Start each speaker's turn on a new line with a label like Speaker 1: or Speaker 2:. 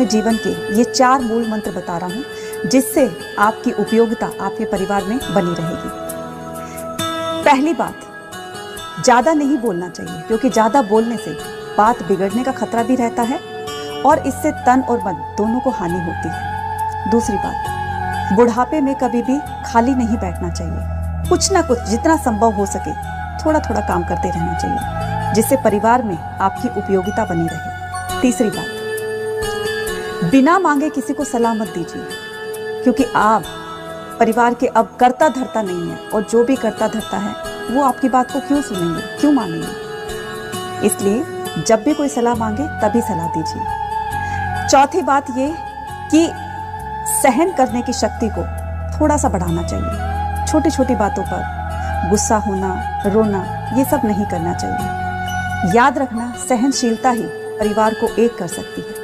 Speaker 1: अपने जीवन के ये 4 मूल मंत्र बता रहा हूँ, जिससे आपकी उपयोगिता आपके परिवार में बनी रहेगी। पहली बात, ज़्यादा नहीं बोलना चाहिए, क्योंकि ज़्यादा बोलने से बात बिगड़ने का खतरा भी रहता है और इससे तन और मन दोनों को हानि होती है। दूसरी बात, बुढ़ापे में कभी भी खाली नहीं बैठना चाहिए। कुछ ना कुछ जितना संभव हो सके थोड़ा थोड़ा काम करते रहना चाहिए, जिससे परिवार में आपकी उपयोगिता बनी रहे। तीसरी बात, बिना मांगे किसी को सलाह मत दीजिए, क्योंकि आप परिवार के अब करता धरता नहीं है, और जो भी करता धरता है वो आपकी बात को क्यों सुनेंगे, क्यों मानेंगे। इसलिए जब भी कोई सलाह मांगे तभी सलाह दीजिए। चौथी बात ये कि सहन करने की शक्ति को थोड़ा सा बढ़ाना चाहिए। छोटी छोटी बातों पर गुस्सा होना, रोना, ये सब नहीं करना चाहिए। याद रखना, सहनशीलता ही परिवार को एक कर सकती है।